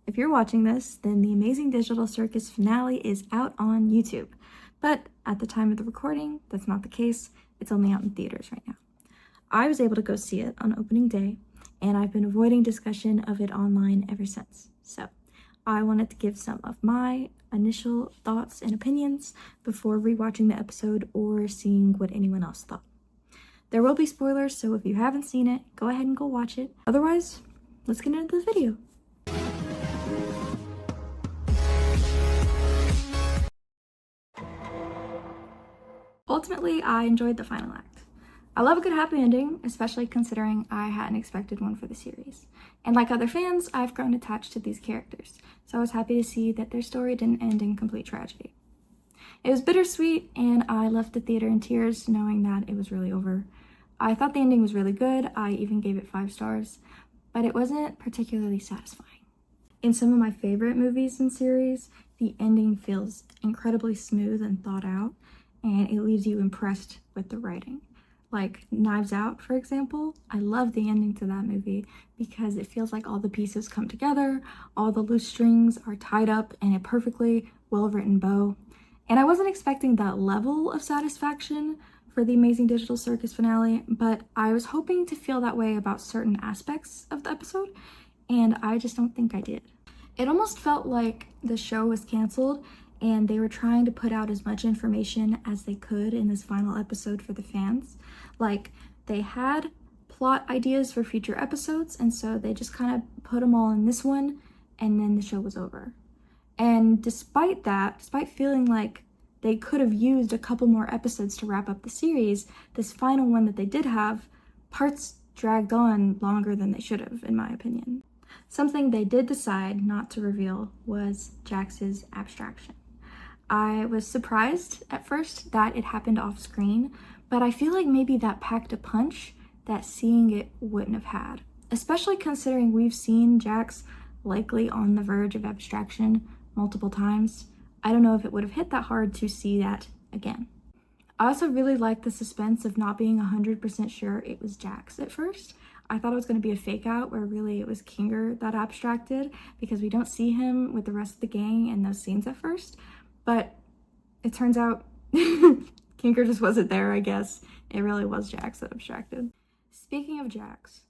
if you're watching this, then the Amazing Digital Circus finale is out on YouTube. But at the time of the recording, that's not the case. It's only out in theaters right now. I was able to go see it on opening day, and I've been avoiding discussion of it online ever since. So I wanted to give some of my initial thoughts and opinions before rewatching the episode or seeing what anyone else thought. There will be spoilers, so if you haven't seen it, go ahead and go watch it. Otherwise, let's get into the video. Ultimately, I enjoyed the final act. I love a good happy ending, especially considering I hadn't expected one for the series. And like other fans, I've grown attached to these characters, so I was happy to see that their story didn't end in complete tragedy. It was bittersweet, and I left the theater in tears knowing that it was really over. I thought the ending was really good. I even gave it 5 stars, but it wasn't particularly satisfying. In some of my favorite movies and series, the ending feels incredibly smooth and thought out, and it leaves you impressed with the writing. Like Knives Out, for example, I love the ending to that movie because it feels like all the pieces come together, all the loose strings are tied up in a perfectly well-written bow. And I wasn't expecting that level of satisfaction for the Amazing Digital Circus finale, but I was hoping to feel that way about certain aspects of the episode, and I just don't think I did. It almost felt like the show was canceled and they were trying to put out as much information as they could in this final episode for the fans. Like, they had plot ideas for future episodes, and so they just kind of put them all in this one, and then the show was over. And despite that, despite feeling like they could have used a couple more episodes to wrap up the series, this final one that they did have, parts dragged on longer than they should have, in my opinion. Something they did decide not to reveal was Jax's abstraction. I was surprised at first that it happened off screen, but I feel like maybe that packed a punch that seeing it wouldn't have had, especially considering we've seen Jax likely on the verge of abstraction multiple times. I don't know if it would have hit that hard to see that again. I also really liked the suspense of not being 100% sure it was Jax at first. I thought it was going to be a fake out where really it was Kinger that abstracted, because we don't see him with the rest of the gang in those scenes at first. But it turns out Kinger just wasn't there, I guess. It really was Jax that abstracted. Speaking of Jax,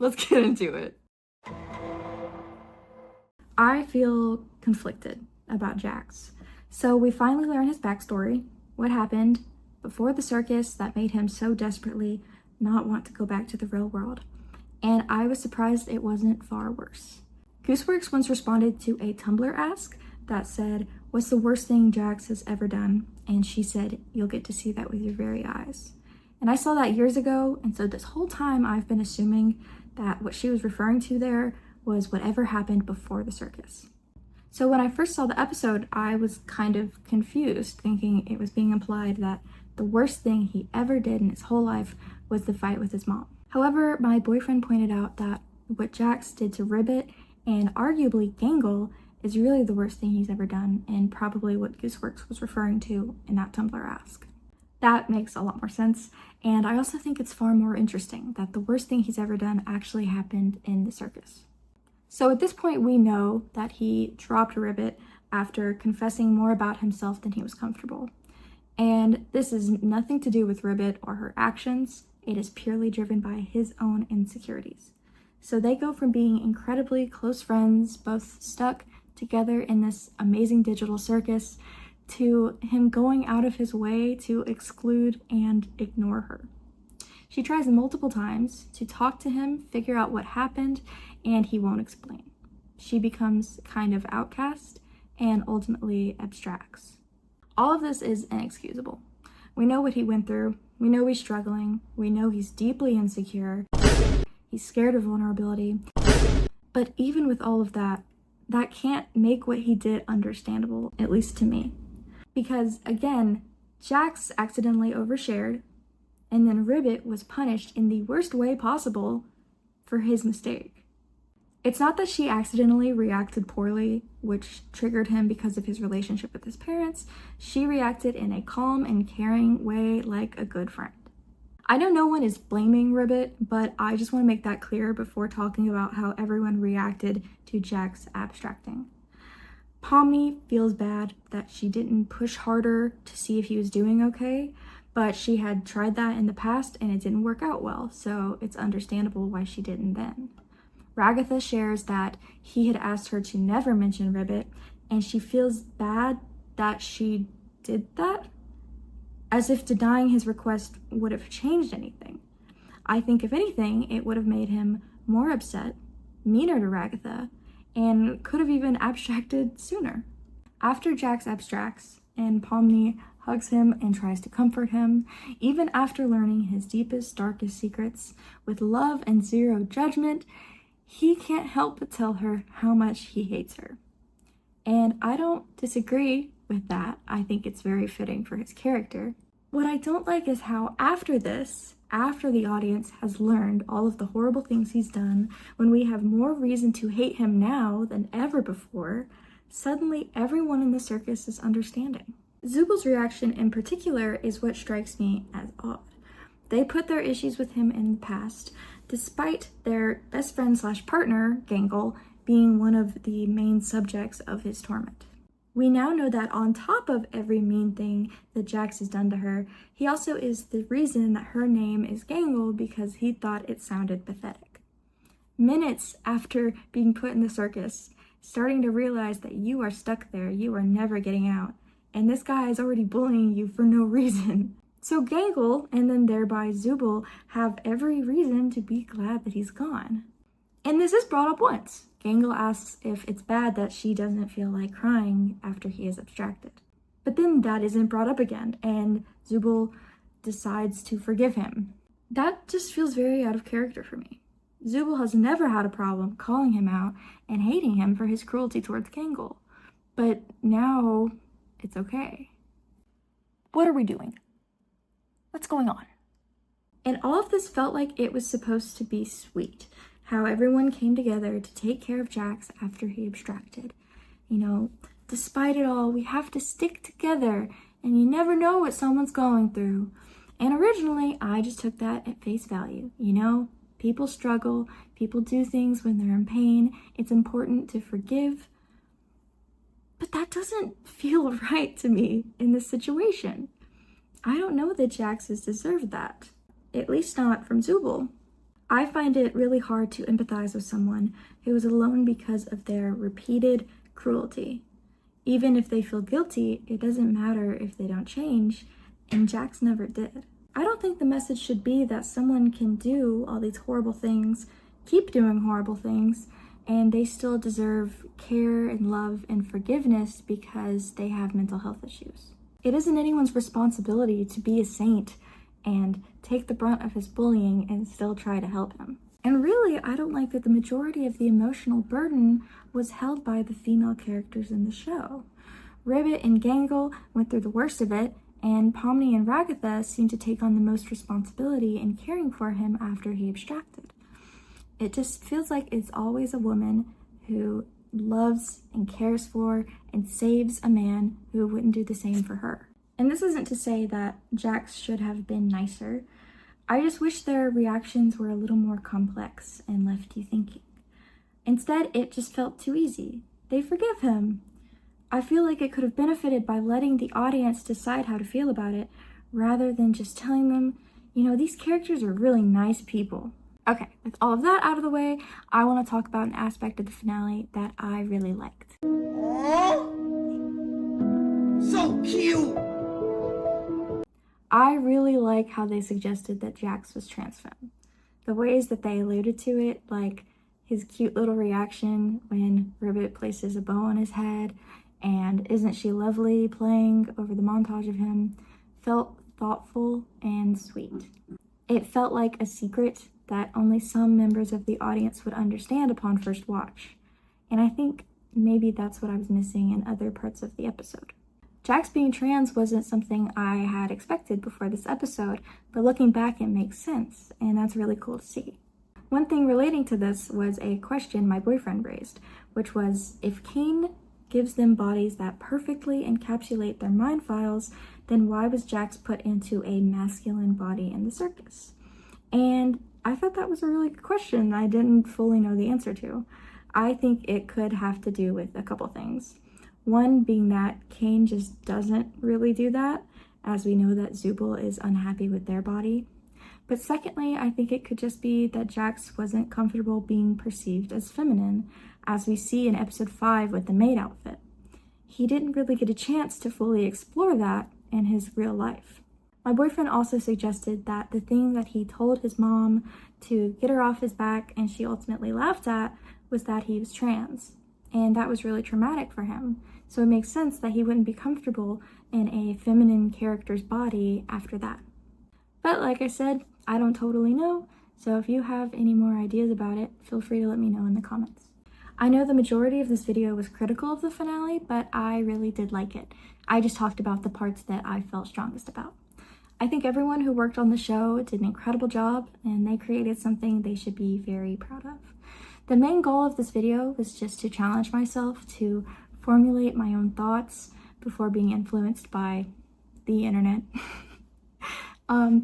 let's get into it. I feel conflicted about Jax. So we finally learn his backstory, what happened before the circus that made him so desperately not want to go back to the real world. And I was surprised it wasn't far worse. Gooseworks once responded to a Tumblr ask that said, "What's the worst thing Jax has ever done?" And she said, "You'll get to see that with your very eyes." And I saw that years ago, and so this whole time I've been assuming that what she was referring to there was whatever happened before the circus. So when I first saw the episode, I was kind of confused, thinking it was being implied that the worst thing he ever did in his whole life was the fight with his mom. However, my boyfriend pointed out that what Jax did to Ribbit and arguably Gangle is really the worst thing he's ever done, and probably what Gooseworks was referring to in that Tumblr ask. That makes a lot more sense, and I also think it's far more interesting that the worst thing he's ever done actually happened in the circus. So at this point, we know that he dropped Ribbit after confessing more about himself than he was comfortable. And this is nothing to do with Ribbit or her actions. It is purely driven by his own insecurities. So they go from being incredibly close friends, both stuck together in this amazing digital circus, to him going out of his way to exclude and ignore her. She tries multiple times to talk to him, figure out what happened, and he won't explain. She becomes kind of outcast and ultimately abstracts. All of this is inexcusable. We know what he went through. We know he's struggling. We know he's deeply insecure. He's scared of vulnerability. But even with all of that, that can't make what he did understandable, at least to me. Because again, Jax accidentally overshared, and then Ribbit was punished in the worst way possible for his mistake. It's not that she accidentally reacted poorly, which triggered him because of his relationship with his parents. She reacted in a calm and caring way like a good friend. I know no one is blaming Ribbit, but I just want to make that clear before talking about how everyone reacted to Jax abstracting. Pomni feels bad that she didn't push harder to see if he was doing okay, but she had tried that in the past and it didn't work out well, so it's understandable why she didn't then. Ragatha shares that he had asked her to never mention Ribbit, and she feels bad that she did that, as if denying his request would have changed anything. I think if anything, it would have made him more upset, meaner to Ragatha, and could have even abstracted sooner. After Jax abstracts, and Pomni hugs him and tries to comfort him, even after learning his deepest, darkest secrets, with love and zero judgment, he can't help but tell her how much he hates her. And I don't disagree with that. I think it's very fitting for his character. What I don't like is how after this, after the audience has learned all of the horrible things he's done, when we have more reason to hate him now than ever before, suddenly everyone in the circus is understanding. Zubal's reaction in particular is what strikes me as odd. They put their issues with him in the past, despite their best friend / partner, Gangle, being one of the main subjects of his torment. We now know that on top of every mean thing that Jax has done to her, he also is the reason that her name is Gangle because he thought it sounded pathetic. Minutes after being put in the circus, starting to realize that you are stuck there, you are never getting out, and this guy is already bullying you for no reason. So Gangle, and then thereby Zubal, have every reason to be glad that he's gone. And this is brought up once. Gangle asks if it's bad that she doesn't feel like crying after he is abstracted. But then that isn't brought up again, and Zubal decides to forgive him. That just feels very out of character for me. Zubal has never had a problem calling him out and hating him for his cruelty towards Gangle. But now it's okay. What are we doing? What's going on? And all of this felt like it was supposed to be sweet. How everyone came together to take care of Jax after he abstracted. You know, despite it all, we have to stick together, and you never know what someone's going through. And originally, I just took that at face value. You know, people struggle, people do things when they're in pain. It's important to forgive. But that doesn't feel right to me in this situation. I don't know that Jax has deserved that, at least not from Zubal. I find it really hard to empathize with someone who is alone because of their repeated cruelty. Even if they feel guilty, it doesn't matter if they don't change, and Jax never did. I don't think the message should be that someone can do all these horrible things, keep doing horrible things, and they still deserve care and love and forgiveness because they have mental health issues. It isn't anyone's responsibility to be a saint and take the brunt of his bullying and still try to help him. And really, I don't like that the majority of the emotional burden was held by the female characters in the show. Ribbit and Gangle went through the worst of it, and Pomni and Ragatha seemed to take on the most responsibility in caring for him after he abstracted. It just feels like it's always a woman who loves and cares for and saves a man who wouldn't do the same for her. And this isn't to say that Jax should have been nicer. I just wish their reactions were a little more complex and left you thinking. Instead, it just felt too easy. They forgive him. I feel like it could have benefited by letting the audience decide how to feel about it, rather than just telling them, you know, these characters are really nice people. Okay, with all of that out of the way, I want to talk about an aspect of the finale that I really liked. Aww. So cute! I really like how they suggested that Jax was trans femme. The ways that they alluded to it, like his cute little reaction when Ribbit places a bow on his head, and Isn't She Lovely playing over the montage of him, felt thoughtful and sweet. It felt like a secret that only some members of the audience would understand upon first watch. And I think maybe that's what I was missing in other parts of the episode. Jax being trans wasn't something I had expected before this episode, but looking back, it makes sense, and that's really cool to see. One thing relating to this was a question my boyfriend raised, which was, if Kane gives them bodies that perfectly encapsulate their mind files, then why was Jax put into a masculine body in the circus? And I thought that was a really good question I didn't fully know the answer to. I think it could have to do with a couple things. One being that Kane just doesn't really do that, as we know that Zubul is unhappy with their body. But secondly, I think it could just be that Jax wasn't comfortable being perceived as feminine, as we see in episode 5 with the maid outfit. He didn't really get a chance to fully explore that in his real life. My boyfriend also suggested that the thing that he told his mom to get her off his back and she ultimately laughed at was that he was trans. And that was really traumatic for him. So it makes sense that he wouldn't be comfortable in a feminine character's body after that. But like I said, I don't totally know, so if you have any more ideas about it, feel free to let me know in the comments. I know the majority of this video was critical of the finale, but I really did like it. I just talked about the parts that I felt strongest about. I think everyone who worked on the show did an incredible job, and they created something they should be very proud of. The main goal of this video was just to challenge myself to formulate my own thoughts before being influenced by the internet.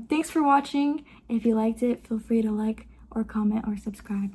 Thanks for watching. If you liked it, feel free to like or comment or subscribe.